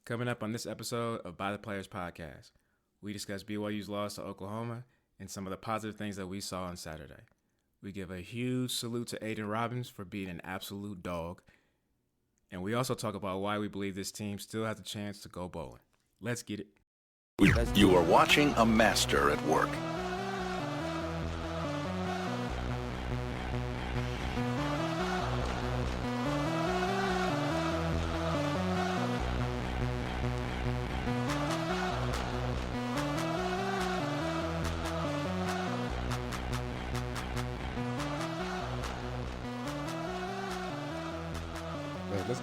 Coming up on this episode of By the Players podcast, we discuss BYU's loss to Oklahoma and some of the positive things that we saw on Saturday. We give a huge salute to Aiden Robbins for being an absolute dog. And we also talk about why we believe this team still has a chance to go bowling. Let's get it. You are watching a master at work.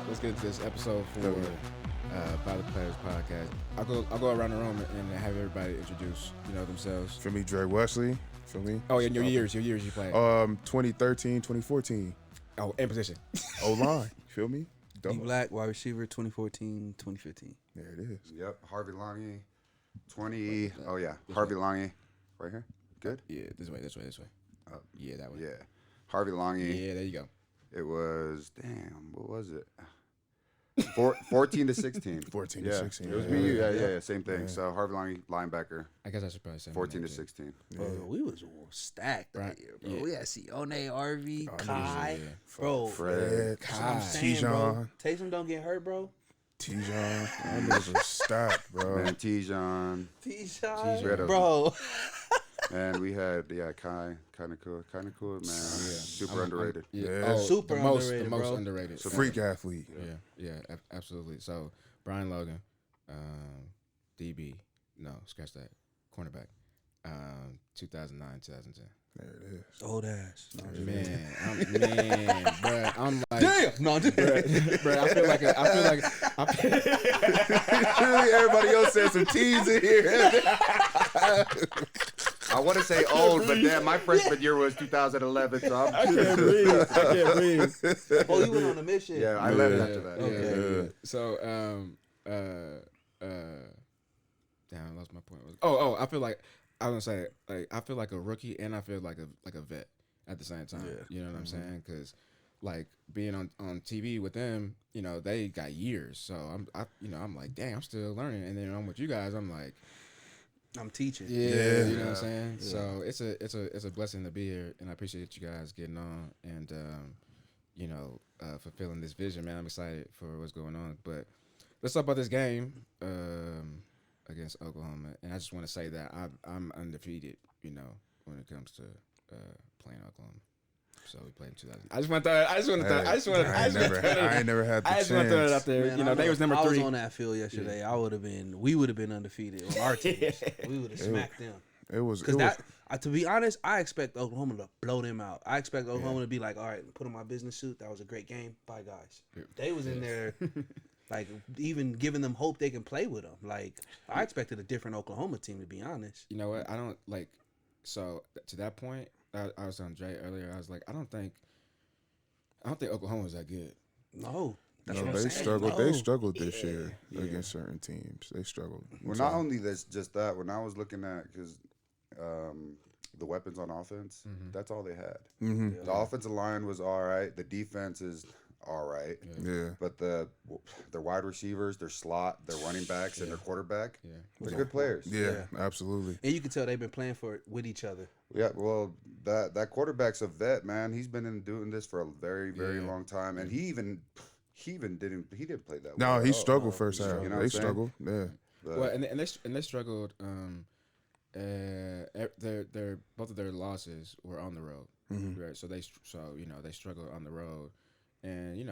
Let's get into this episode for By the Players podcast. I'll go around the room and have everybody introduce themselves. For me, Dre Wesley. For me. Oh, and your years you played. 2013, 2014. Oh, in position. O-line. Feel me? D Black, wide receiver, 2014, 2015. There it is. Yep, Harvey Longy, Harvey Longy, right here. Good. Yeah, this way. Yeah, that way. Yeah, Harvey Longy. Yeah, there you go. It was what was it? 14 to 16. 14 to 16. It was me. Yeah, same thing. Yeah. So Harvey Longy, linebacker. I guess I should probably say 14 to 16. Bro, we was stacked that year, bro. Yeah. We had Sione, RV, Kai, bro. Fred, Kai, Tijon. Taysom don't get hurt, bro. Tijon. That was a stack, bro. Man, Tijon, bro. And we had Kai, kind of cool, man. Super underrated. Super underrated, the most underrated. Freak athlete. Yeah, absolutely. So Brian Logan, DB, no, scratch that, cornerback, 2009, 2010. There it is. Old ass. No, bro. I'm like, damn. No, bro. I feel like everybody else said some T's in here. I want to say old, but damn, my freshman year was 2011, so I can't breathe. Oh, you went on a mission. Yeah, I left after that. Okay. Yeah. So, damn, I lost my point. I feel like I was gonna say, like, I feel like a rookie and I feel like a vet at the same time. Yeah. You know what I'm saying? Because like being on TV with them, they got years. So I'm like, dang, I'm still learning. And then I'm with you guys, I'm like, I'm teaching. Yeah, you know what I'm saying? Yeah. So it's a blessing to be here, and I appreciate you guys getting on and fulfilling this vision, man. I'm excited for what's going on. But let's talk about this game against Oklahoma. And I just want to say that I'm undefeated, when it comes to playing Oklahoma. So we played in 2000. I just want to throw it out there. Man, they was number 3. I was on that field yesterday. Yeah. We would have been undefeated on our teams. We would have smacked them. It was to be honest, I expect Oklahoma to blow them out. I expect Oklahoma to be like, all right, put on my business suit. That was a great game. Bye, guys. Yeah. They was in there, like, even giving them hope they can play with them. Like, I expected a different Oklahoma team, to be honest. You know what? I don't like. So to that point, I was on Dre earlier. I was like, I don't think Oklahoma was that good. No. They struggled. They struggled this year against certain teams. They struggled. Well, not only just that. When I was looking at the weapons on offense, that's all they had. Mm-hmm. The offensive line was all right. The defense is all right. Yeah. But their wide receivers, their slot, their running backs, and their quarterback, they're good players. Yeah, absolutely. And you can tell they've been playing for it with each other. Yeah, well, that quarterback's a vet, man. He's been doing this for a very, very long time, and he didn't play that well. No, he struggled first half. They struggled. Yeah. Well, and they struggled. Their both of their losses were on the road, right? So they struggled on the road, and it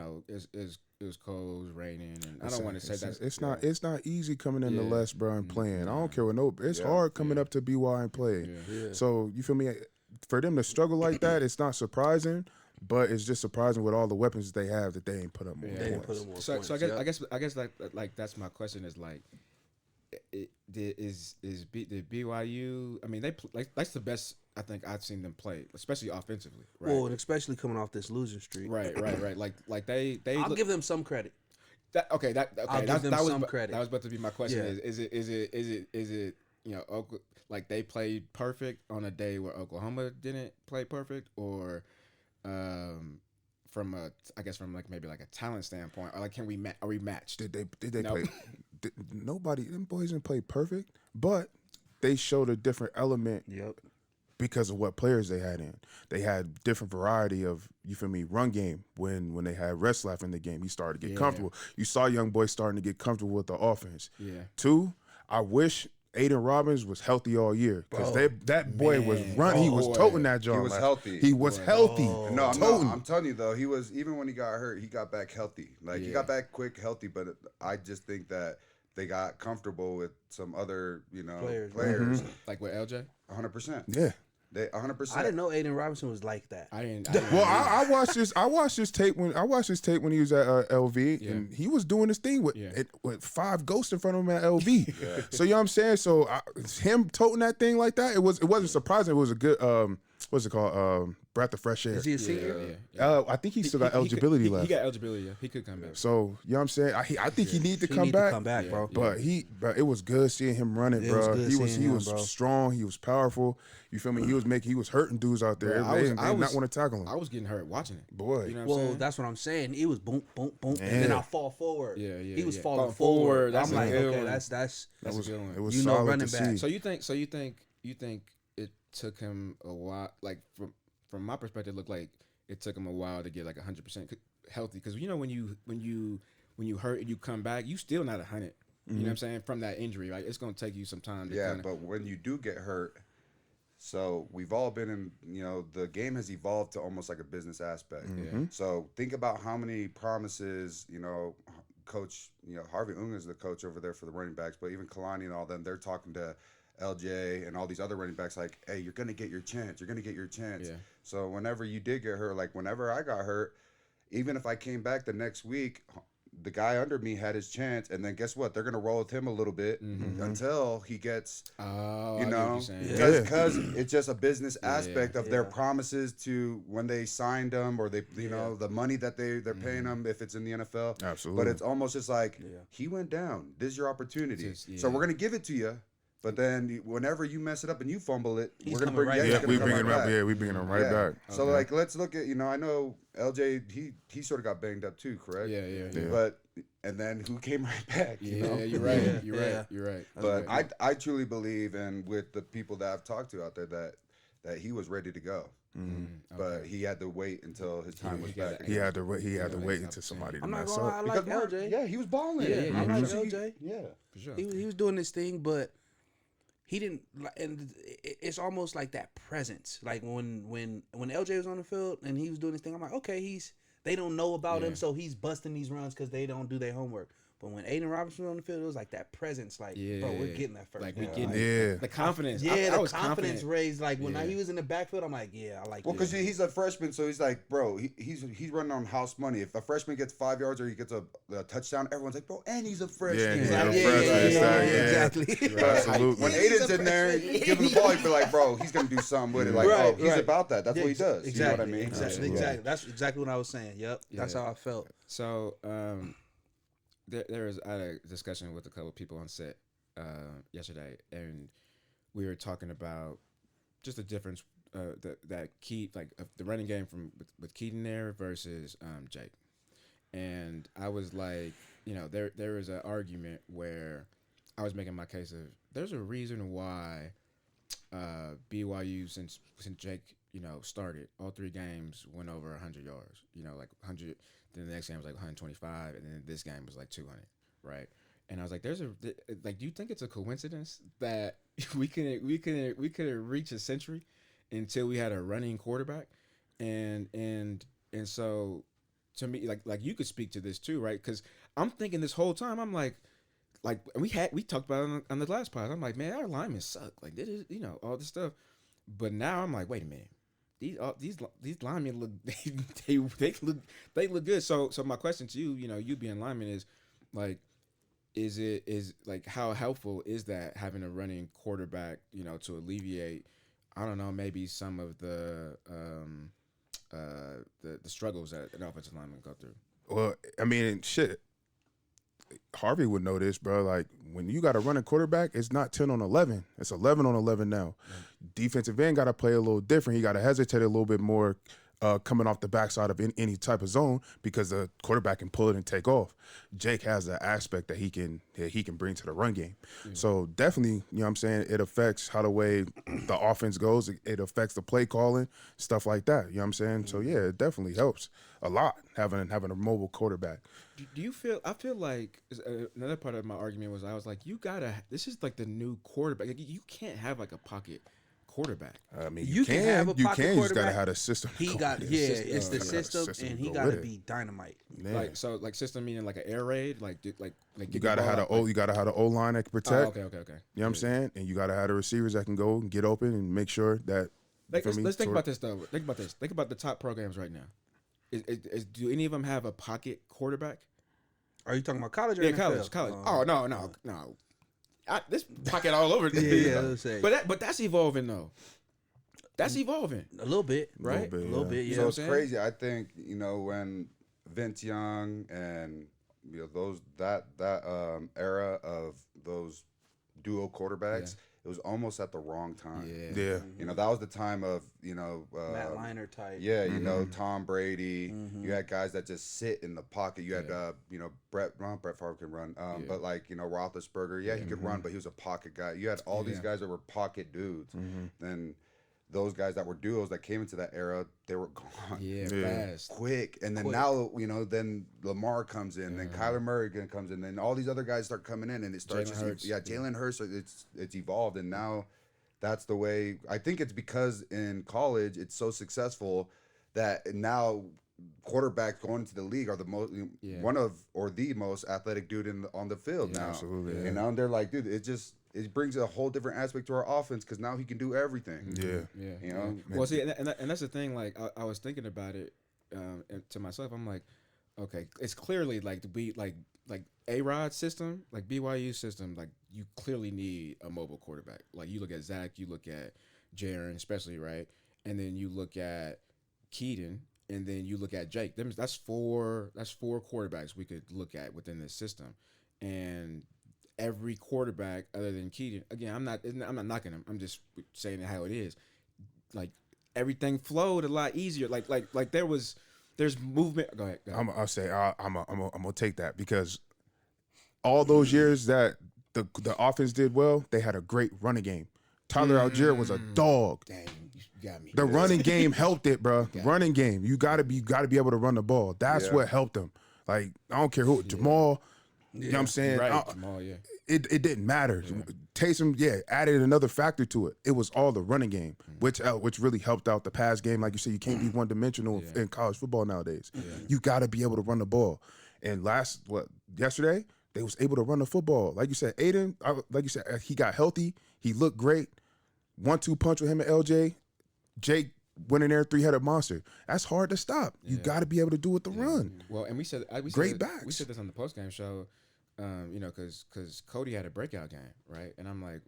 was cold, it was raining, and I don't want to say that it's not easy coming into Les, bro, and playing. I don't care what it's hard coming up to BY and playing. Yeah. So you feel me? For them to struggle like that, it's not surprising. But it's just surprising with all the weapons they have that they ain't put up more points. So I guess like that's my question is like, did BYU? I mean, that's the best I think I've seen them play, especially offensively. Right? Well, and especially coming off this losing streak. Right. Like they. I'll give them some credit. I'll give them some credit. That was about to be my question. Yeah. Is it like they played perfect on a day where Oklahoma didn't play perfect, or from maybe like a talent standpoint, or like are we matched? Did they play? nobody, them boys didn't play perfect, but they showed a different element. Yep. Because of what players they had in. They had different variety of, you feel me, run game. When they had Retzlaff in the game, he started to get comfortable. You saw young boys starting to get comfortable with the offense. Yeah. 2, I wish Aiden Robbins was healthy all year. Because that boy was running. He was toting that joint. He was healthy. He was healthy. No, I'm telling you though, he was, even when he got hurt, he got back healthy. Like he got back quick, healthy. But I just think that they got comfortable with some other, players. Like with LJ? 100%. Yeah. They 100%. I didn't know Aiden Robinson was like that. I didn't Well, I watched this tape when he was at LV, and he was doing this thing with 5 ghosts in front of him at LV. So you know what I'm saying? So him toting that thing like that, it wasn't surprising. It was a good what's it called? Breath of fresh air. Is he a senior? I think he still got eligibility left. He got eligibility. Yeah. He could come back. So you know what I'm saying? I think he need to He come need back. to come back, bro. But it was good seeing him running, bro. He was bro. strong. He was powerful. You feel me? He was hurting dudes out there. Bro, They did not want to tackle him. I was getting hurt watching it. Boy. You know what I'm saying? That's what I'm saying. He was boom, boom, boom, and then I fall forward. Yeah. He was falling Falling forward. That's I'm a like, good okay, one. that's That's a good one. It was You know, solid running to back. see. So you think it took him a while? Like from my perspective, it looked like it took him a while to get like 100% healthy. Because when you hurt and you come back, you still not 100. You know what I'm saying? From that injury, right? It's gonna take you some time to kinda... but when you do get hurt, so we've all been in, the game has evolved to almost like a business aspect. So think about how many promises, Coach, Harvey Unga is the coach over there for the running backs, but even Kalani and all them, they're talking to LJ and all these other running backs like, hey, you're going to get your chance. You're going to get your chance. Yeah. So whenever you did get hurt, like whenever I got hurt, even if I came back the next week, the guy under me had his chance, and then guess what? They're gonna roll with him a little bit until he gets, because it's just a business aspect of their promises to when they signed them, or they, the money that they're paying them if it's in the NFL. Absolutely. But it's almost just like he went down. This is your opportunity, so we're gonna give it to you. But then whenever you mess it up and you fumble it, we're gonna bring we bring him up. Yeah, we bring him right back. So like, let's look at I know LJ. He sort of got banged up too, correct? Yeah. But and then who came right back? You're right. You're right. But I truly believe, and with the people that I've talked to out there, that he was ready to go. But he had to wait until his time was back. He had to wait until somebody to mess up. I like LJ. Yeah, he was balling. Yeah, I like LJ. Yeah, for sure. He was doing this thing, but he didn't. And it's almost like that presence. Like when LJ was on the field and he was doing this thing, I'm like, okay, they don't know about him, so he's busting these runs because they don't do their homework. But when Aiden Robbins was on the field, it was like that presence. Like, bro, we're getting that first. Like, we getting it. The confidence. Yeah, I the was confidence raised. Like, when he was in the backfield, I'm like, I like Well, because he's a freshman, so he's like, bro, he's running on house money. If a freshman gets 5 yards or he gets a touchdown, everyone's like, bro, and he's a freshman. Exactly. Absolutely. When Aiden's in there, giving the ball, you feel like, bro, he's going to do something with it. Like, he's about that. That's what he does. Exactly. You know what I mean? Exactly. That's exactly what I was saying. Yep. That's how I felt. So, I had a discussion with a couple of people on set yesterday, and we were talking about just the difference that Keith, like the running game with Keaton there versus Jake. And I was like, there was an argument where I was making my case of there's a reason why BYU since Jake started, all 3 games went over 100 yards. Like 100. Then the next game was like 125, and then this game was like 200, right? And I was like, do you think it's a coincidence that we couldn't reach a century until we had a running quarterback? And so to me, like you could speak to this too, right? Because I'm thinking this whole time, I'm like we talked about it on the last pod. I'm like, man, our linemen suck. Like this is all this stuff, but now I'm like, wait a minute. These linemen look they look good. So my question to you, you being lineman is like, is like how helpful is that having a running quarterback, to alleviate, I don't know, maybe some of the struggles that an offensive lineman go through. Well, I mean, shit. Harvey would know this, bro. Like, when you got a running quarterback, it's not 10 on 11. It's 11 on 11 now. Defensive end got to play a little different. He got to hesitate a little bit more coming off the backside of any type of zone because the quarterback can pull it and take off. Jake has an aspect that he can bring to the run game. So definitely, you know what I'm saying, it affects how the way the offense goes. It affects the play calling, stuff like that. You know what I'm saying? So yeah, it definitely helps a lot having a mobile quarterback. Do you feel? I feel like another part of my argument was I was like, this is like the new quarterback. Like, you can't have like a pocket quarterback. I mean, You can have a pocket you just gotta quarterback. have a system. He got it's the system, and he got to be dynamite. Yeah. Like system meaning like an air raid, like You gotta have the O line that can protect. Okay. You know what I'm saying? And you gotta have the receivers that can go and get open and make sure that. Let's think about this though. Think about this. Think about the top programs right now. Do any of them have a pocket quarterback? Are you talking about college or NFL? College. Oh no. This pocket all over. But that's evolving though. That's evolving a little bit, right? A little bit, yeah. So it's crazy. I think when Vince Young and those that era of those duo quarterbacks, it was almost at the wrong time. Yeah. That was the time of Matt Leinart type. Yeah, Tom Brady. You had guys that just sit in the pocket. You had Brett Favre can run, but like Roethlisberger, he could run, but he was a pocket guy. You had all these guys that were pocket dudes. Then those guys that were duos that came into that era, they were gone. Fast, quick. And then now, then Lamar comes in, then Kyler Murray comes in, then all these other guys start coming in, and it starts. Jalen Hurts. It's evolved, and now that's the way. I think it's because in college it's so successful that now quarterbacks going into the league are the most one of or the most athletic dude on the field now. Absolutely. And now they're like, dude, it brings a whole different aspect to our offense because now he can do everything. Yeah. Well, see, and that's the thing. Like, I was thinking about it to myself. I'm like, okay, it's clearly like to be like A-Rod's system, like BYU system. Like, you clearly need a mobile quarterback. Like, you look at Zach, you look at Jaron, especially, right, and then you look at Keaton, and then you look at Jake. That's four quarterbacks we could look at within this system, and every quarterback other than Keaton, again, I'm not knocking him. I'm just saying how it is. Like, everything flowed a lot easier. Like there's movement. Go ahead. I'll say I'm gonna take that because all those years that the offense did well, they had a great running game. Tyler Algier was a dog. Dang, you got me. The running game helped it, bro. Running game, you gotta be able to run the ball. That's what helped them. Like, I don't care who, Jamal. You know what I'm saying? Right, Jamal, It didn't matter. Taysom, added another factor to it. It was all the running game, which really helped out the pass game. Like you said, you can't be one-dimensional in college football nowadays. You got to be able to run the ball. And yesterday, they was able to run the football. Like you said, Aiden, he got healthy. He looked great. 1-2 punch with him and LJ. Jake went in there, three-headed monster. That's hard to stop. You got to be able to do it the run. Well, and we said backs. We said this on the post-game show. Because Cody had a breakout game, right? And I'm like,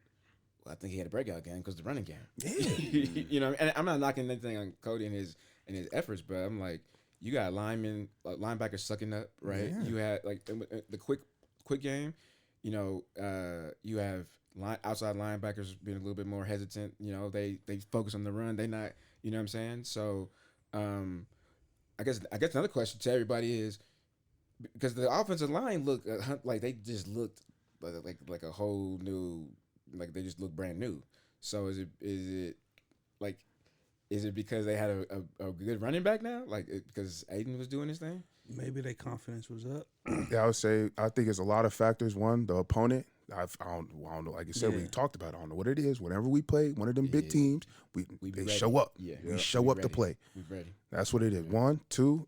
well, I think he had a breakout game because the running game. Yeah. And I'm not knocking anything on Cody and his efforts, but I'm like, you got linebackers sucking up, right? Yeah. You had like the quick game, you have outside linebackers being a little bit more hesitant. They focus on the run. They not, you know what I'm saying? So, I guess another question to everybody is, because the offensive line looked like they just looked like a whole new, like they just looked brand new. So is it because they had a good running back now, because Aiden was doing his thing? Maybe their confidence was up. Yeah, I would say I think it's a lot of factors. One, the opponent. I don't know. Like I said, we talked about it. I don't know what it is. Whenever we play one of them big teams, they show up. Yeah. We show up to play. We ready. That's what it is. 1, 2.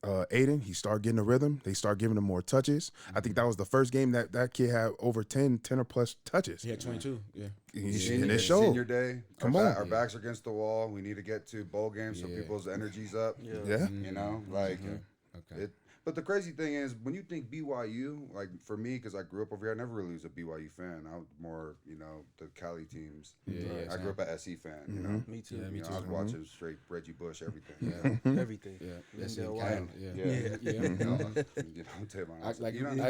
Aiden, he started getting a rhythm. They start giving him more touches. I think that was the first game that kid had over 10 or plus touches. He had 22, and it showed. Senior day. Come on. Our backs are against the wall. We need to get to bowl games so people's energy's up. Yeah. But the crazy thing is, when you think BYU, like for me, because I grew up over here, I never really was a BYU fan. I was more, the Cali teams. I grew up a SE fan. You know, Me too. You Me know, too. I was watching straight Reggie Bush, everything. Everything. Yeah. Lindell Cal. White.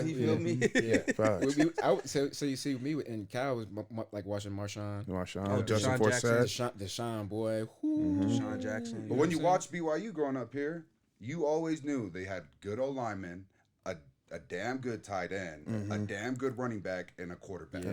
You feel me? Yeah. So you see, me and Cal was like watching Marshawn. Justin Forsett. Deshaun boy. Deshaun Jackson. But when you watch BYU growing up here, you always knew they had good O linemen, a damn good tight end, a damn good running back, and a quarterback.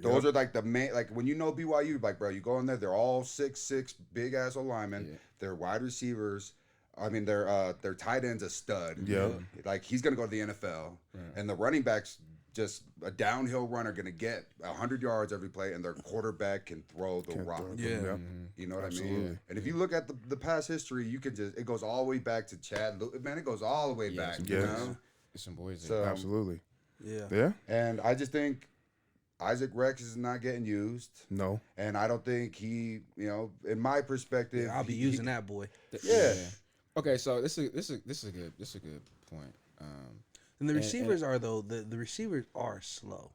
Those are like the main. Like when you know BYU, like bro, you go in there, they're all 6'6", big ass O linemen. Yeah. They're wide receivers. I mean, their tight end's a stud. Yeah, like he's gonna go to the NFL, and the running backs just a downhill runner gonna get 100 yards every play, and their quarterback can throw the rock. You know what I mean? And if you look at the past history, you can it goes all the way back to Chad. Man, it goes all the way back. You know, some boys. So, absolutely. Yeah. And I just think Isaac Rex is not getting used. No. And I don't think he, in my perspective, I'll be using that boy. Okay, so this is a good point. And the receivers the receivers are slow.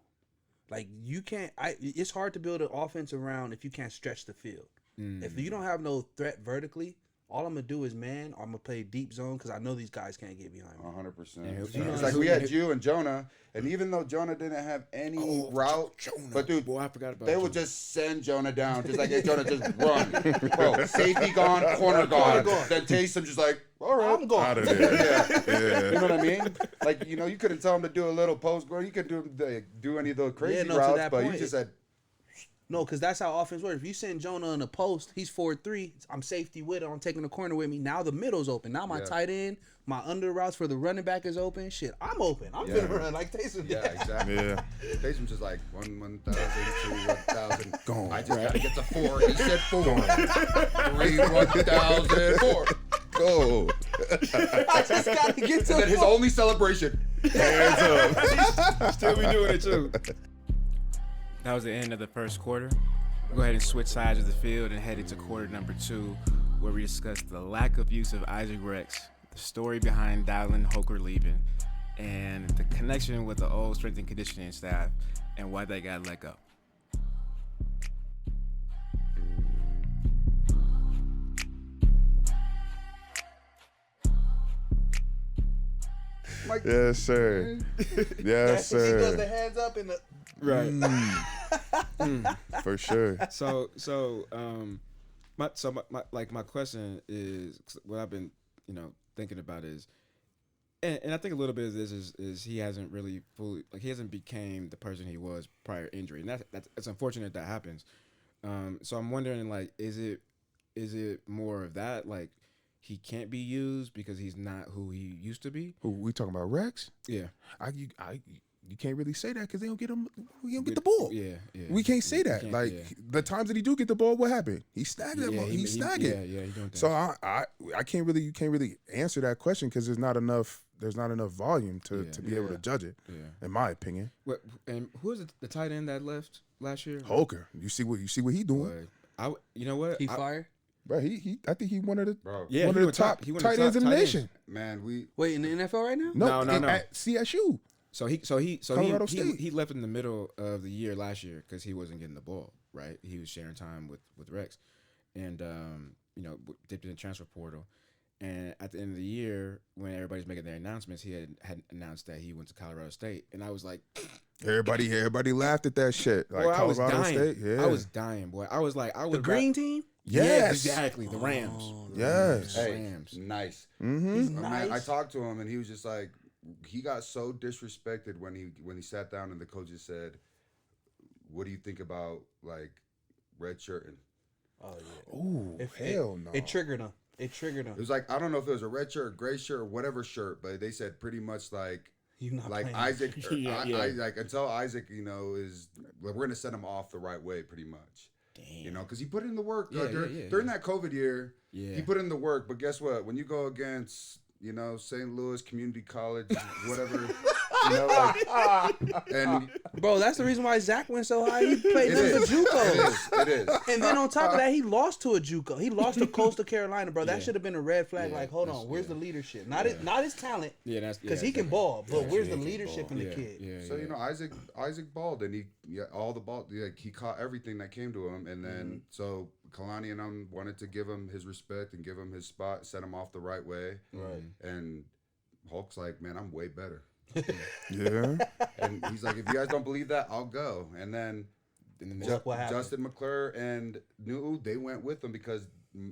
Like you can't. It's hard to build an offense around if you can't stretch the field. If you don't have no threat vertically, all I'm gonna do is man. Or I'm gonna play deep zone because I know these guys can't get behind me. 100%. It's like we had you and Jonah, and even though Jonah didn't have any route, but dude, boy, I forgot about they would just send Jonah down, just like, hey, Jonah, just run, bro. Safety gone, corner gone. Then Taysom just like, all right, I'm going. Out of there. You know what I mean? Like, you couldn't tell him to do a little post, bro. You could do any of those crazy routes, but you just said. No, because that's how offense works. If you send Jonah in a post, he's 4'3". I'm safety with it. I'm taking the corner with me. Now the middle's open. Now my tight end, my under routes for the running back is open. Shit, I'm open. I'm gonna run like Taysom. Yeah, exactly. Yeah. Taysom's just like 1,000, 2, 1,000. Gone. I just gotta get to 4. He said 4. 3, 1,000, 4. Go. I just gotta get to. And then his only celebration. Hands up. Still be doing it too. That was the end of the first quarter. We'll go ahead and switch sides of the field and head into quarter number 2, where we discuss the lack of use of Isaac Rex, the story behind Dylan Hoker leaving, and the connection with the old strength and conditioning staff and why they got let go. Yes, sir. Yes, He does sir. the hands up in the. Right. For sure. My question is what I've been thinking about is, and I think a little bit of this is he hasn't really fully he hasn't became the person he was prior injury, and that's unfortunate that happens. So I'm wondering is it more of that he can't be used because he's not who he used to be? Who we talking about, Rex? Yeah. You can't really say that because they don't get him. We don't get the ball. Yeah. We can't say that. The times that he do get the ball, what happened? He snagged it. He snagged it. Yeah. He doing so I can't really. You can't really answer that question because there's not enough volume to be able to judge it. Yeah. In my opinion. And who was the tight end that left last year? Hoker. You see what he doing? You know what? He fired. Bro, I think he one of the top tight tight ends in the nation. Man, wait in the NFL right now? No. At CSU. So he left in the middle of the year last year because he wasn't getting the ball, right? He was sharing time with Rex, and dipped in the transfer portal. And at the end of the year, when everybody's making their announcements, he had announced that he went to Colorado State, and I was like, everybody laughed at that shit. Boy, Colorado I was dying. State, yeah. I was dying, boy. I was like, the green team. Yes, yeah, exactly. The Rams. Yes, Rams. Nice. Mm-hmm. He's nice. Man, I talked to him, and he was just like, he got so disrespected when he sat down, and the coaches said, "What do you think about red shirting?" Oh yeah. Ooh, hell no. It triggered him. It was like, I don't know if it was a red shirt, gray shirt, or whatever shirt, but they said pretty much you not like playing. Isaac, until Isaac, we're gonna set him off the right way, pretty much. Damn. Because he put in the work during that COVID year. Yeah. He put in the work, but guess what? When you go against St. Louis Community College, whatever, and Bro, that's the reason why Zach went so high. He played them for JUCO. It is. And then on top of that, he lost to a JUCO. He lost to Coastal Carolina, bro. That should have been a red flag. Like, hold on, where's the leadership? Not his talent. Yeah, that's because he can ball, but where's the leadership in the kid? Yeah, so Isaac balled, and all the ball. He caught everything that came to him, and then so Kalani and I wanted to give him his respect and give him his spot, set him off the right way. Right. And Hulk's like, man, I'm way better. Yeah. And he's like, if you guys don't believe that, I'll go. And then Justin McClure and Nu'u, they went with him because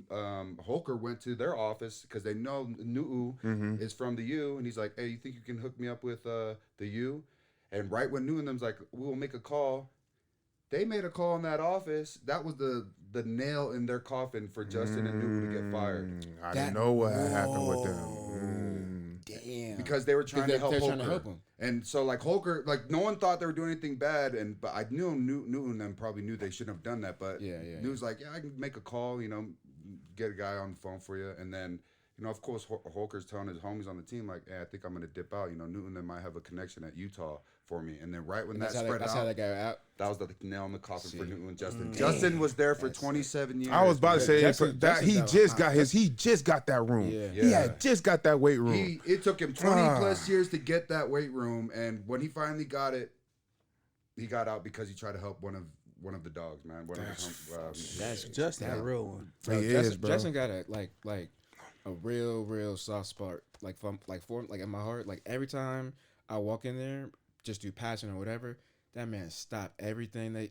Holker went to their office because they know Nu'u is from the U. And he's like, hey, you think you can hook me up with the U? And right when Nu'u and them's like, we will make a call. They made a call in that office. That was the nail in their coffin for Justin and Nu'u to get fired. I didn't know what had happened with them. Damn. Because they were trying to help Holker. Trying to help him. And so like Holker, like no one thought they were doing anything bad, but I knew Newton and them probably knew they shouldn't have done that. But Newton's like, yeah, I can make a call, get a guy on the phone for you. And then, of course, Holker's telling his homies on the team, like, hey, I think I'm going to dip out. Newton then might have a connection at Utah for me. And then right when that spread out. That's how that got out. That was the nail in the coffin for Newton and Justin. Justin was there for 27 years. I was about to say Justin he just got that room. Yeah. He had just got that weight room. It took him 20 plus years to get that weight room, and when he finally got it, he got out because he tried to help one of the dogs, man. That's just that real one. Justin got a a real soft spot, like in my heart. Like every time I walk in there, just through passion or whatever, that man stop everything that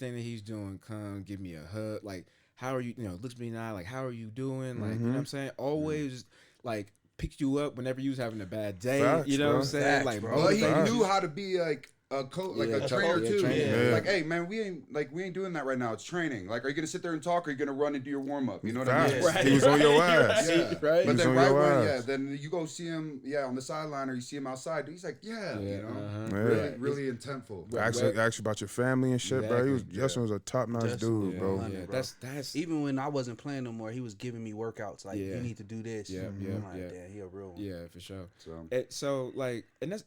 he's doing. Come give me a hug. Like, how are you? Looks me in the eye. Like, how are you doing? Like, you know what I'm saying? Always like picks you up whenever you was having a bad day. Facts, you know what I'm saying? Facts, Like, well, he knew how to be like a coach, like a trainer too. Trainer. Like, hey man, we ain't doing that right now. It's training. Like, are you gonna sit there and talk, or are you gonna run and do your warm up? You know what I mean? Right. He was on your ass. Right. But then then you go see him, on the sideline, or you see him outside. He's like, really intentful. Ask about your family and shit, bro. Justin was a top notch dude, bro. Yeah, that's even when I wasn't playing no more, he was giving me workouts. Like, you need to do this. I'm like, damn, he a real one. Yeah, for sure. So like, and that's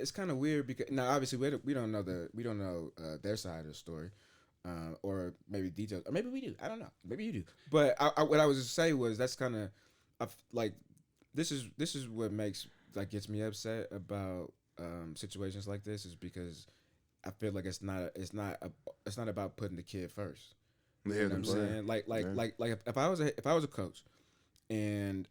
it's kind of weird because now obviously we don't know their side of the story, or maybe details, or maybe we do. I don't know. Maybe you do. But what I was to say was that's kind of like this is what gets me upset about situations like this is because I feel like it's not about putting the kid first. You know what I'm saying? Like if I was a coach, and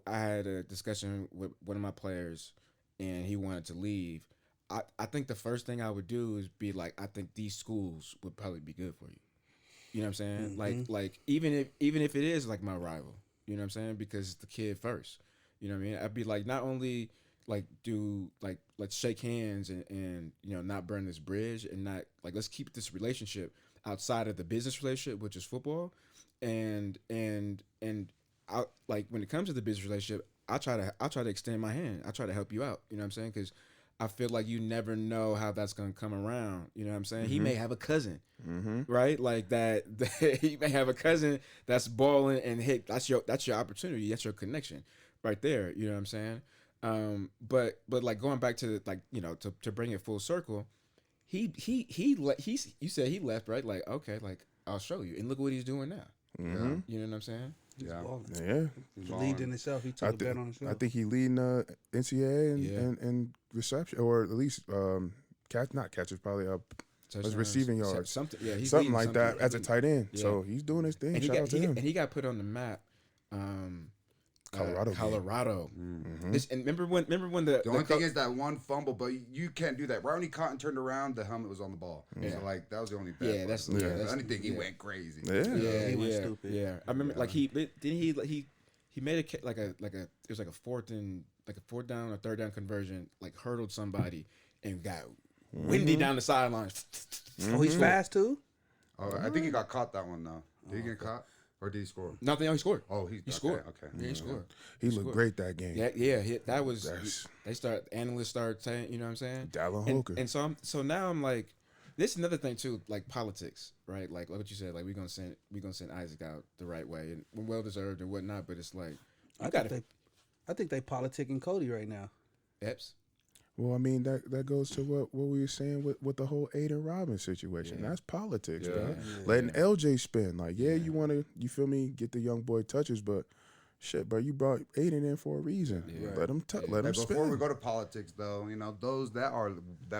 I had a discussion with one of my players, and he wanted to leave. I think the first thing I would do is be like, I think these schools would probably be good for you. You know what I'm saying? Mm-hmm. Like even if it is like my rival, you know what I'm saying? Because it's the kid first. You know what I mean? I'd be like, not only let's shake hands and not burn this bridge, and not let's keep this relationship outside of the business relationship, which is football. And I when it comes to the business relationship, I try to extend my hand. I try to help you out. You know what I'm saying? Because I feel like you never know how that's gonna come around. You know what I'm saying? Mm-hmm. He may have a cousin, right? Like that. He may have a cousin that's balling and hit. That's your opportunity. That's your connection, right there. You know what I'm saying? But like going back to to bring it full circle, you said he left, right? Like, okay, like I'll show you, and look what he's doing now. Mm-hmm. You know what I'm saying? He's leading himself. He took a bet on himself. I think he leading NCAA and reception, or at least not catches, probably receiving yards, something like that as a tight end. Yeah. So he's doing his thing. Shout out to him. And he got put on the map. Colorado. Mm-hmm. And remember when the only thing is that one fumble, but you can't do that. Right when he caught and turned around, the helmet was on the ball. Yeah. So that was the only bad. Yeah, that's anything. He went crazy. Yeah, he went stupid. Yeah, I remember he made it it was like a fourth down or third down conversion, like hurdled somebody and got windy down the sideline. Oh, he's fast too. Oh, I think he got caught that one though. Did he get caught? Or did he score? Nothing. He scored. Oh, he scored. Okay. Yeah, he scored. He looked great that game. Yeah. That was. Analysts start saying, you know what I'm saying? Dallin Hooker. And so now I'm like, this is another thing too, like politics, right? Like what you said, like we're gonna send Isaac out the right way and well deserved and whatnot. But it's like I think they politicking Cody right now. Epps. Well, I mean that goes to what we were saying with the whole Aiden Robbins situation. That's politics, bro. Letting LJ spin, like, you want to, you feel me, get the young boy touches, but shit, bro, you brought Aiden in for a reason. Let him let him spin. Before we go to politics, though, you know, those that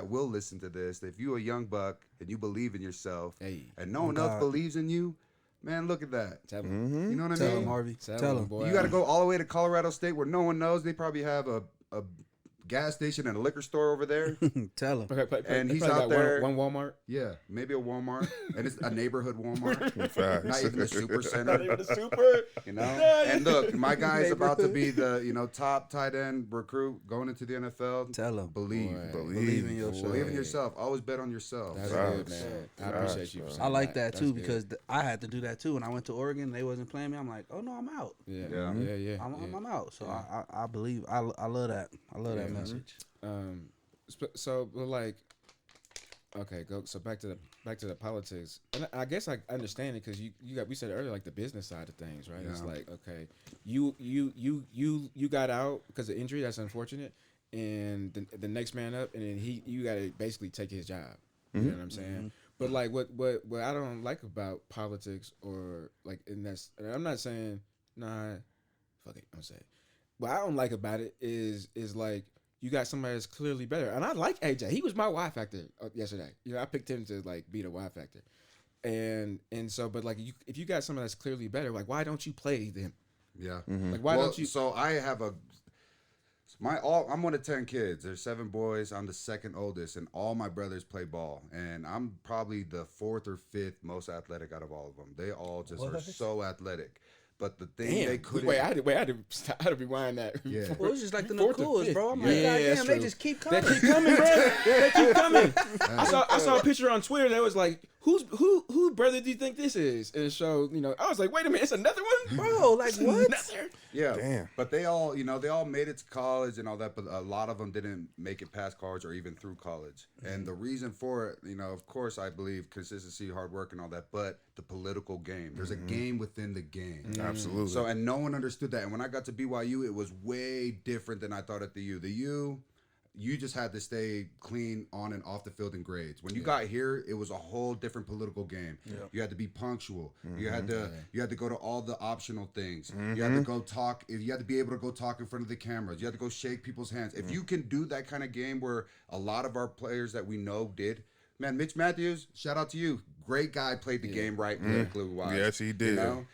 will listen to this, if you a young buck and you believe in yourself, and no one else believes in you, man, look at that. Tell him. You know what I mean? Tell him, Harvey. Tell him, boy. You got to go all the way to Colorado State where no one knows. They probably have a gas station and a liquor store over there. Tell him. And he's out there. One Walmart? Yeah, maybe a Walmart. And it's a neighborhood Walmart. Facts. Not even a super center. Not even a super. You know? And look, my guy's about to be the, you know, top tight end recruit going into the NFL. Tell him. Believe in yourself. Believe in yourself. Always bet on yourself. That's good, man. I appreciate you for saying I like that too, That's because I had to do that too. When I went to Oregon, they wasn't playing me. I'm like, oh no, I'm out. Yeah. I'm out. So I believe. I love that. I love that message. So like, okay, so back to the politics, and I guess I understand it because we said earlier, like, the business side of things, right? It's like, okay, you got out because of injury. That's unfortunate, and the next man up, and then you got to basically take his job. You know what I'm saying? But like, what I don't like about politics, or like, and I'm not saying fuck it, I'm saying, what I don't like about it is like, you got somebody that's clearly better. And I like AJ. He was my Y factor yesterday. You know, I picked him to, like, be the Y factor. And so, but, like, if you got somebody that's clearly better, like, why don't you play them? Yeah. Like, why don't you? So I have I'm one of 10 kids. There's 7 boys. I'm the second oldest, and all my brothers play ball. And I'm probably the 4th or 5th most athletic out of all of them. They all just are so athletic. But the thing they couldn't. Wait, I had to rewind that. Yeah. Well, it's just like the Nakulas, bro. I'm like, that's goddamn, true. they just keep coming. They keep coming, bro. They keep coming. I saw a picture on Twitter that was like, who brother do you think this is? And so, you know, I was like, wait a minute, it's another one, bro. Like, what? Yeah. Damn. But they all made it to college and all that, but a lot of them didn't make it past college or even through college. And the reason for it, you know, of course, I believe consistency, hard work, and all that, but the political game. There's a game within the game. Absolutely. So, and no one understood that. And when I got to BYU, it was way different than I thought at the U. The U, you just had to stay clean on and off the field in grades. When you got here, it was a whole different political game. You had to be punctual. You had to go to all the optional things. You had to go talk. You had to be able to go talk in front of the cameras. You had to go shake people's hands. If you can do that kind of game where a lot of our players that we know did, man, Mitch Matthews, shout out to you. Great guy, played the game right politically wise. Yes, he did. You know?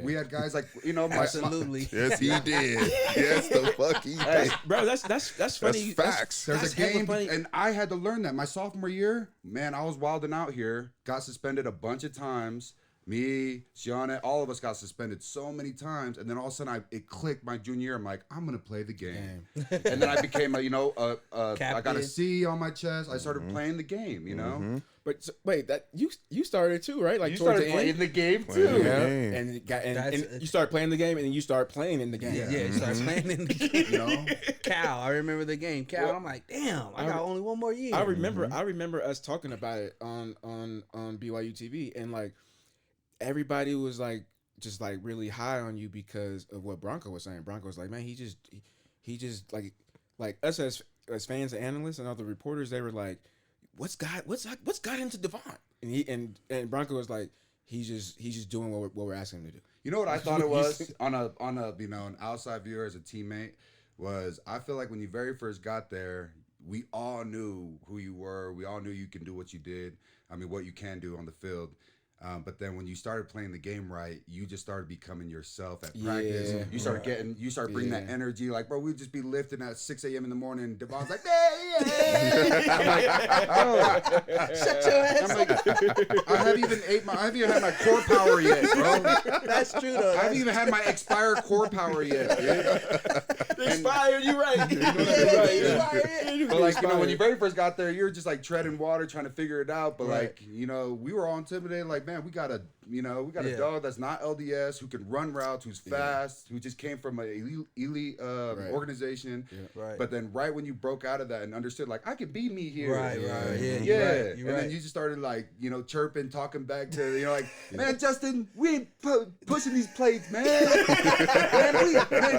We had guys like, you know, Absolutely. Yes, he did. Yes, the fuck he did. Bro, that's funny. That's facts. There's That's a game, funny. and I had to learn that. My sophomore year, man, I was wilding out here. Got suspended a bunch of times. Me, Shiana, all of us got suspended so many times, and then all of a sudden it clicked my junior year. I'm like, I'm gonna play the game, and then I became I got a C on my chest. I started playing the game, you know. But wait, that you started too, right? Like You towards started the playing end? the game too. And you start playing the game, and then you start playing in the game. Yeah, you start playing in the game. You know, Cal. I remember the game. Cal. I'm like, damn, I got only one more year. I remember us talking about it on BYU TV, and like everybody was like just like really high on you because of what Bronco was saying. Bronco was like, man, he just like us as fans and analysts and other reporters, they were like, what's got into Devon? And Bronco was like, he's just doing what we're asking him to do. You know what I thought it was on a an outside viewer as a teammate was, I feel like when you very first got there, we all knew who you were. We all knew you can do what you did. I mean, what you can do on the field. But then when you started playing the game right, you just started becoming yourself at practice. Yeah. You started bringing that energy. Like, bro, we'd just be lifting at 6 a.m. in the morning. And Devon's like, hey. I'm like, oh, shut your ass up. I haven't even had my core power yet, bro. That's true though. I haven't even had my expired core power yet. Expired, you're right. But like, when you very first got there, you were just like treading water, trying to figure it out. But like, we were all intimidated. Like, man, man, we got a dog that's not LDS, who can run routes, who's fast, who just came from an elite organization. Yeah. Right. But then right when you broke out of that and understood, like, I could be me here. Right. Yeah. You're right. Then you just started, like, chirping, talking back to, like, man, Justin, we ain't pushing these plates, man. man,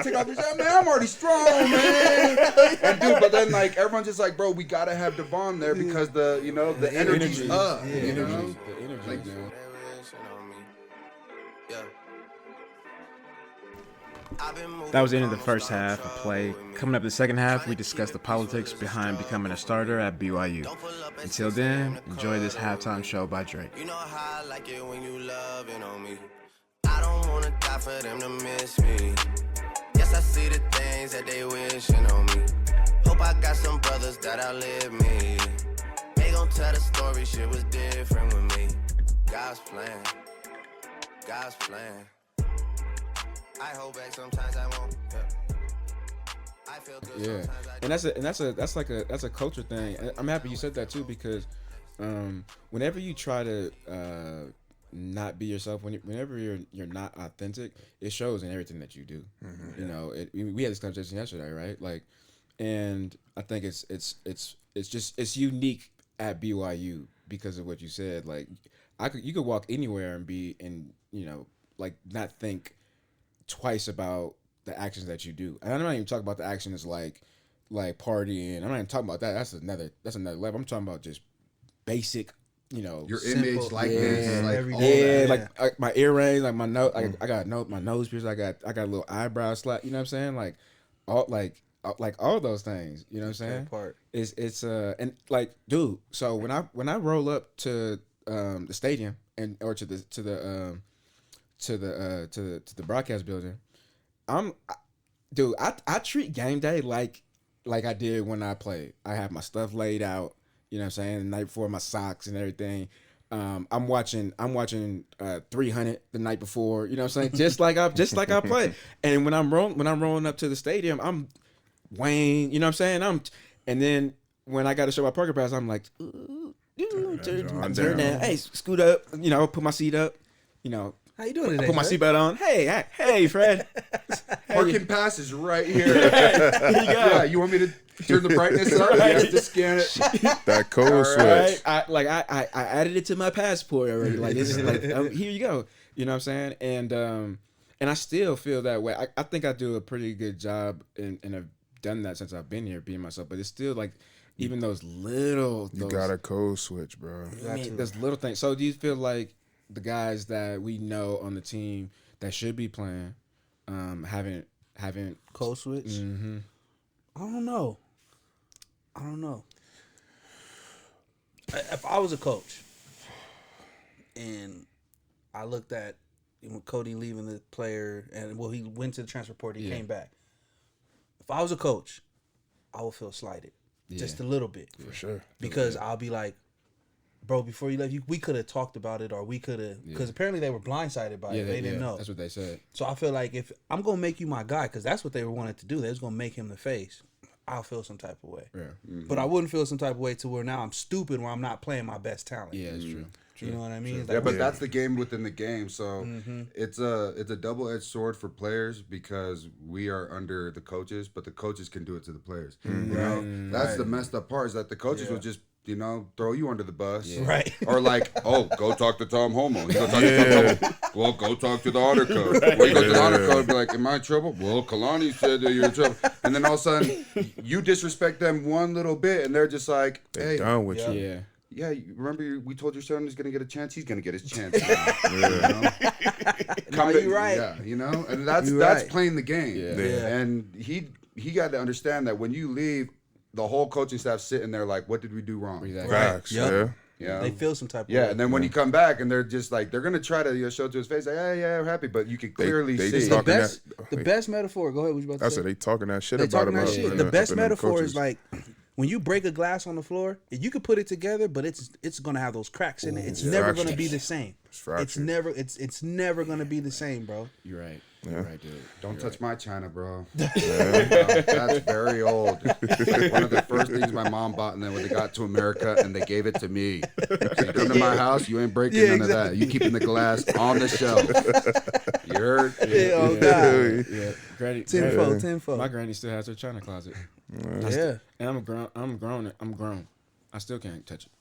take off your shirt. Man, I'm already strong, man. And dude, but then, like, everyone's just like, bro, we got to have Devon there because the energy's up. The energy, like, that was the end of the first half of play. Coming up in the second half, we discuss the politics behind becoming a starter at BYU. Until then, enjoy this halftime show by Drake. You know how I like it when you loving on me. I don't wanna die for them to miss me. Yes, I see the things that they wishing on me. Hope I got some brothers that outlive me. They gon' tell the story, shit was different with me. God's plan. I hold back sometimes I won't. I feel good sometimes I that's a culture thing. I'm happy you said that too, because whenever you try to not be yourself, whenever you're not authentic, it shows in everything that you do. We had this conversation yesterday, right? Like, and I think it's unique at BYU because of what you said. Like, you could walk anywhere and like not think twice about the actions that you do. And I'm not even talking about the actions like partying. I'm not even talking about that. That's another level. I'm talking about just basic, your simple, image, likeness, like my earrings, like my nose. I got my nose pierced. I got a little eyebrow slap. You know what I'm saying? Like all those things. You know what I'm saying? Part. It's and like, dude. So when I roll up to the stadium or to the broadcast building, I treat game day like I did when I played. I have my stuff laid out, you know what I'm saying, the night before, my socks and everything. I'm watching 300 the night before, you know what I'm saying, just like I play. And when I'm rolling up to the stadium, I'm Wayne, you know what I'm saying? And then when I got to show my parking pass, I'm like, turn down, hey, scoot up, put my seat up, How you doing today? Put my seatbelt on. Hey, Fred. Parking pass is right here. Here you go. Yeah, you want me to turn the brightness up? Yes, to scan it. That code switch. I added it to my passport already. Like, this is like, here you go. You know what I'm saying? And I still feel that way. I think I do a pretty good job, and I've done that since I've been here, being myself. But it's still like, even those little. You got a code switch, bro. Those little things. So do you feel like the guys that we know on the team that should be playing haven't code switch? Mm-hmm. I don't know. If I was a coach and I looked at when Cody leaving the player and he went to the transfer portal, he came back. If I was a coach, I would feel slighted just a little bit for sure, because I'll be like, bro, before you left, we could have talked about it, or we could have, because apparently they were blindsided by it. They didn't know. That's what they said. So I feel like if I'm going to make you my guy, because that's what they wanted to do, they was going to make him the face, I'll feel some type of way. Yeah. Mm-hmm. But I wouldn't feel some type of way to where now I'm stupid, where I'm not playing my best talent. Yeah, it's true. You know what I mean? Yeah, but that's the game within the game. So it's a double-edged sword for players because we are under the coaches, but the coaches can do it to the players. Mm-hmm. That's the messed up part, is that the coaches will just throw you under the bus. Yeah. Right. Or like, oh, go talk to Tom Homo. You go talk to Tom Homo. Well, go talk to the honor code. Well, you go to the honor code and be like, am I in trouble? Well, Kalani said that you're in trouble. And then all of a sudden, you disrespect them one little bit, and they're just like, hey. They're done with you. Yeah. Yeah, remember we told your son he's going to get a chance? He's going to get his chance now. No, you're right. Yeah, and that's playing the game. Yeah. And he got to understand that when you leave, the whole coaching staff sitting there like, what did we do wrong? Exactly. Facts, Yeah. They feel some type of way. And then when you come back and they're just like, they're going to try to show to his face, like, yeah, I'm happy, but you can clearly they see. The best metaphor, go ahead, what you about to say? I said they talking that shit They about talking him. that shit. The best metaphor is like, when you break a glass on the floor, you can put it together, but it's gonna have those cracks in it. It's never gonna be the same. It's never gonna be the same, bro. You're right. Yeah. You're right, dude. Don't touch my china, bro. That's very old. One of the first things my mom bought, and then when they got to America, and they gave it to me. So you come to my house, you ain't breaking none of that. You keeping the glass on the shelf. You heard? Oh God. Yeah. Granny, Tenfold. My granny still has her china closet. Yeah. And I'm grown. I still can't touch it.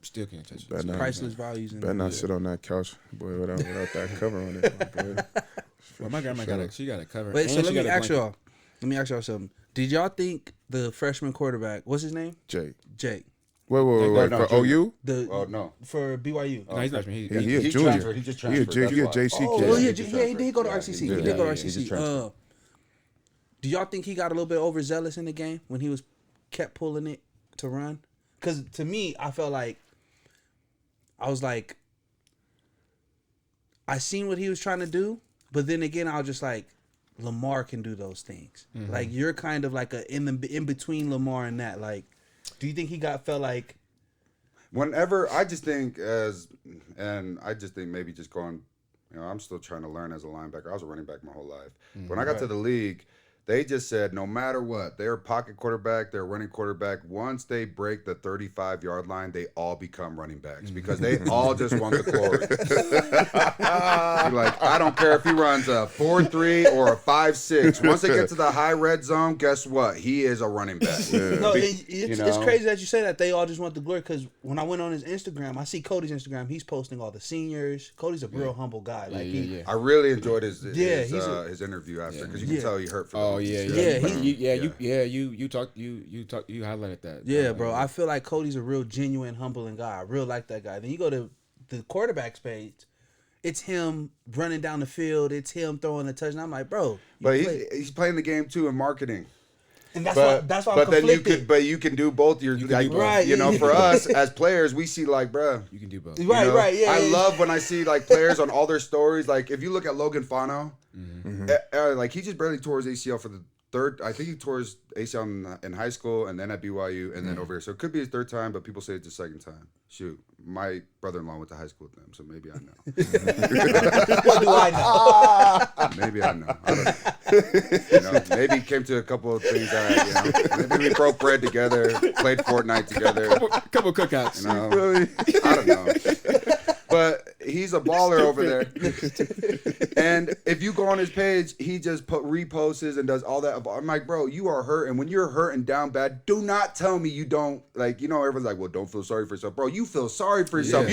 Still can't touch it. Priceless values. Better not sit on that couch, boy, without that cover on it. Boy. Well, my grandma got a cover. Wait, so and let she me got a ask blanket. y'all something. Did y'all think the freshman quarterback, what's his name? Jake. Jake. Wait. no, For junior. OU? Oh, no. For BYU. No, he's not. He He a junior. transferred. He just transferred. He a That's why. JC Oh, kid. well, he he just did go to transferred. RCC. Yeah, He did go to he just RCC. transferred. Do y'all think he got a little bit overzealous in the game when he kept pulling it to run? Because to me, I felt like I seen what he was trying to do, but then again, I was just like, Lamar can do those things. Mm-hmm. Like you're kind of like in between Lamar and that. Like, do you think he felt like? Whenever I just think maybe just going, I'm still trying to learn as a linebacker. I was a running back my whole life. When I got to the league, they just said no matter what, they're a pocket quarterback, they're a running quarterback. Once they break the 35-yard line, they all become running backs because they all just want the glory. Like, I don't care if he runs a 4.3 or a 5.6. Once they get to the high red zone, guess what? He is a running back. No, it's crazy that you say that. They all just want the glory because when I went on his Instagram, I see Cody's Instagram. He's posting all the seniors. Cody's a real humble guy. Like I really enjoyed his interview after because you can tell he hurt for Oh the yeah. You highlighted that. Yeah, bro. I feel like Cody's a real genuine, humbling guy. I real like that guy. Then you go to the quarterback's page, it's him running down the field. It's him throwing a touchdown. I'm like, bro. But he's playing the game too in marketing. And that's why I'm conflicted. You can do both. Right. For us as players, we see like, bro, You can do both. Right. Yeah. I love when I see like players on all their stories. Like if you look at Logan Fano, like he just barely tore his ACL for the third. I think he tore his ACL in high school and then at BYU and then over here. So it could be his third time, but people say it's his second time. Shoot, my brother-in-law went to high school with them, so maybe I know. What do I know? Maybe I know. I don't know. Maybe he came to a couple of things that maybe we broke bread together, played Fortnite together. Couple cookouts. I don't know. But he's a baller over there. And if you go on his page, he just reposts and does all that. I'm like, bro, you are hurt. And when you're hurt and down bad, do not tell me you don't, everyone's like, well, don't feel sorry for yourself. Bro, you feel sorry for yourself. Yeah,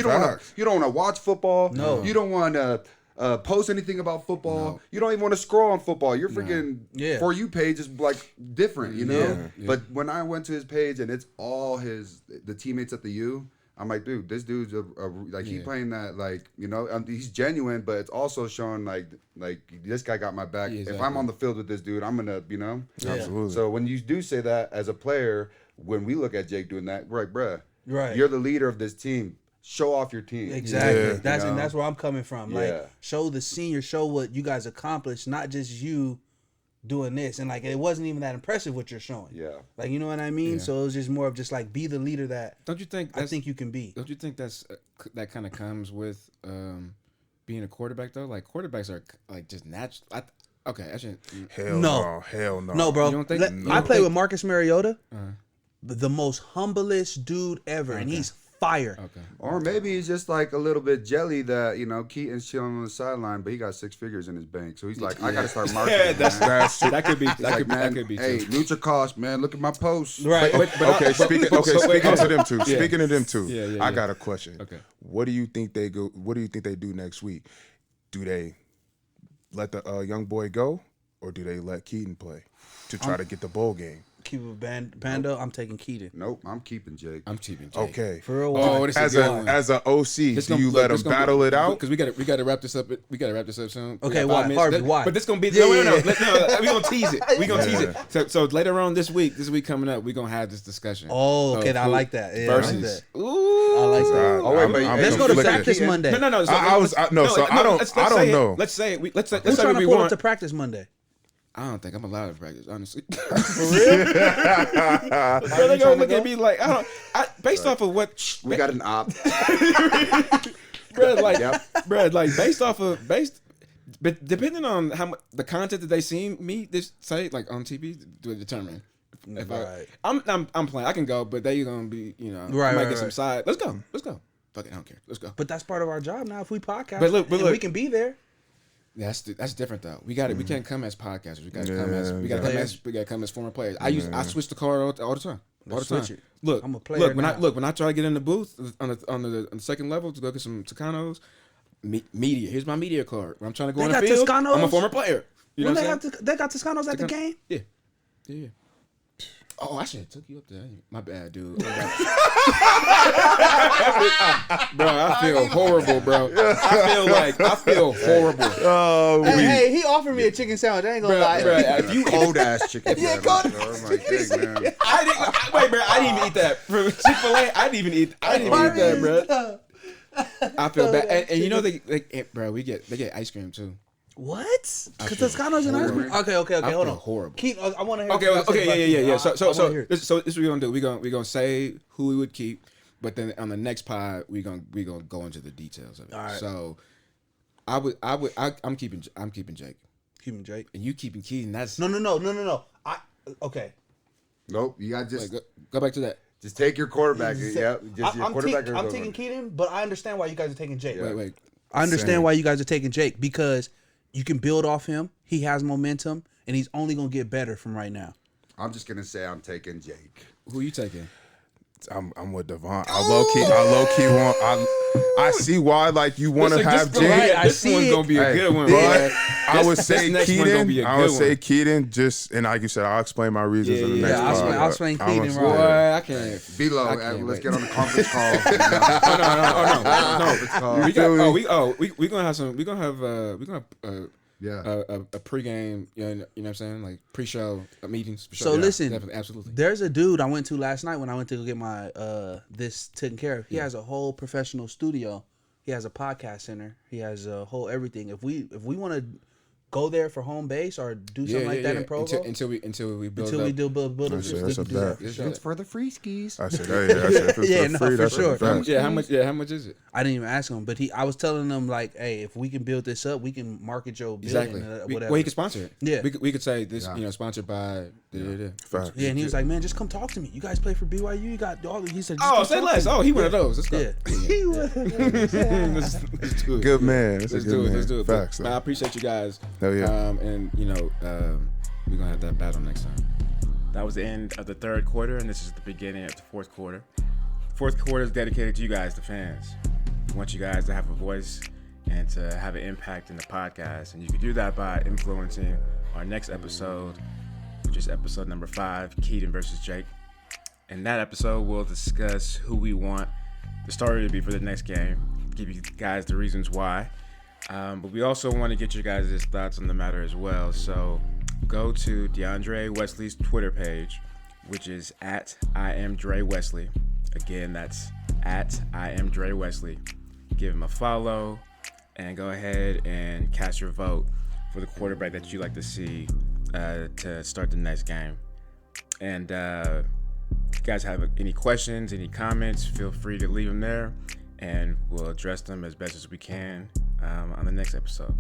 you don't want to watch football. No. You don't want to post anything about football. No. You don't even want to scroll on football. Your freaking For You page is like different, you know? Yeah. But when I went to his page and it's all the teammates at the U, I'm like, dude, this dude's he playing that he's genuine, but it's also showing like this guy got my back. Yeah, exactly. If I'm on the field with this dude, I'm gonna, Absolutely. So when you do say that as a player, when we look at Jake doing that, we're like, bruh, Right. you're the leader of this team. Show off your team. Exactly. Yeah. And that's where I'm coming from. Yeah. Like, show the senior, show what you guys accomplished, not just you doing this. And like, it wasn't even that impressive what you're showing. Yeah. Like, you know what I mean? Yeah. So it was just more of just like, be the leader that Don't you think? I think you can be. Don't you think that kind of comes with being a quarterback though? Like quarterbacks are like just natural. Actually, Hell no. No, bro. You don't think? I played with Marcus Mariota, the most humblest dude ever, and he's fire. Okay. Or maybe he's just like a little bit jelly that, Keaton's chilling on the sideline, but he got 6 figures in his bank. So he's like, I got to start marketing. That could be. Man, That could be. hey, True. Nutricost, man, look at my posts. Right. Speaking to them two. Yeah. Speaking of them two, Yeah. I got a question. Okay. What do you think they do next week? Do they let the young boy go, or do they let Keaton play to try to get the bowl game? Keep it Bando. I'm taking Keaton. Nope, I'm keeping Jake. I'm keeping. Jake. Okay. For real. Oh, this is As a OC, do you let them battle it out? Because we got to wrap this up. We got to wrap this up soon. We Okay, got why? 5 minutes. Harvey, why? But this gonna be Yeah. no. We gonna tease it. We gonna tease it. So later on this week coming up, we gonna have this discussion. Oh, okay. I like that. Yeah, versus. I like that. Ooh. I like that. Oh, wait, but Let's go to conflicted. practice Monday. No. I don't know. Let's say know. Let's Who's say trying what to we pull up want. to practice Monday? I don't think I'm allowed to practice, honestly. For real? Bro, they gonna look at me like based off of what We got an op. bro, but depending on how much the content that they see me say like on TV to determine if I'm playing. I can go, but they gonna be I might get some side. Let's go. Fuck it, I don't care. Let's go. But that's part of our job now. If we podcast, but look, we can be there. That's different though. We got it. We can't come as podcasters. We got to come as former players. I switch the card all the time. All the time. Look, I'm a player. When I try to get in the booth on the second level to go get some Tucanos, media. Here's my media card. When I'm trying to go on the field, I'm a former player. You know what I'm saying? They got Toscanos at the game? Yeah. Oh, I should have took you up there. My bad, dude. Bro, I feel horrible, bro. I feel horrible. Oh, hey, he offered me a chicken sandwich. I ain't gonna lie. Bro, if you Cold ass chicken. Yeah, cold ass chicken. Man. I didn't even eat that from Chick-fil-A. I didn't even eat that, bro. I feel bad, and you know they get ice cream too. What? Because Toscanos and ice cream. Okay. Hold on. Horrible. I want to hear. Okay. Yeah. So this is what we're gonna do. We're gonna say who we would keep, but then on the next pod we're gonna go into the details of it. All right. So I'm keeping Jake. Keeping Jake. And you keeping Keaton. That's No. Okay. Nope. You got to just go back to that. Just take your quarterback. Yeah. Just your quarterback. I'm taking Keaton, but I understand why you guys are taking Jake. Wait. I understand why you guys are taking Jake because you can build off him. He has momentum, and he's only gonna get better from right now. I'm just gonna say I'm taking Jake. Who you taking? I'm with Devon. I low key want. I see why you want to have Jake. This one's gonna be a good one, but I would say Keaton. I would say Keaton. Just and like you said, I'll explain my reasons in the next part. I'll explain Keaton. Boy, I can't. Below, let's get on the conference call. No. We're gonna have some. We're gonna have a pregame. You know what I'm saying? Like pre-show meetings. For sure. So listen, definitely, absolutely. There's a dude I went to last night when I went to go get my this taken care of. He has a whole professional studio. He has a podcast center. He has a whole everything. If we want to go there for home base or do something like that in Provo until we build up. That's a bet. It's for the free skis. I said, if it's for free, that's sure. How much is it? I didn't even ask him, but I was telling him hey, if we can build this up, we can market your building. Exactly. Whatever. He could sponsor it. Yeah. We could say this, sponsored by. Yeah, and he was like, man, just come talk to me. You guys play for BYU. You got all. He said, say less. Oh, he one of those. Let's go. Yeah. Let's do it. Good man. Let's do it. Facts. I appreciate you guys. Hell yeah. And we're gonna have that battle next time. That was the end of the third quarter, and this is the beginning of the fourth quarter. Fourth quarter is dedicated to you guys, the fans. We want you guys to have a voice and to have an impact in the podcast, and you can do that by influencing our next episode, which is episode number 5, Keaton versus Jake. In that episode, we'll discuss who we want the starter to be for the next game, give you guys the reasons why. But we also want to get your guys' thoughts on the matter as well. So go to DeAndre Wesley's Twitter page, which is @IamDreWesley. Again, that's @IamDreWesley. Give him a follow and go ahead and cast your vote for the quarterback that you'd like to see to start the next game. And if you guys have any questions, any comments, feel free to leave them there, and we'll address them as best as we can on the next episode.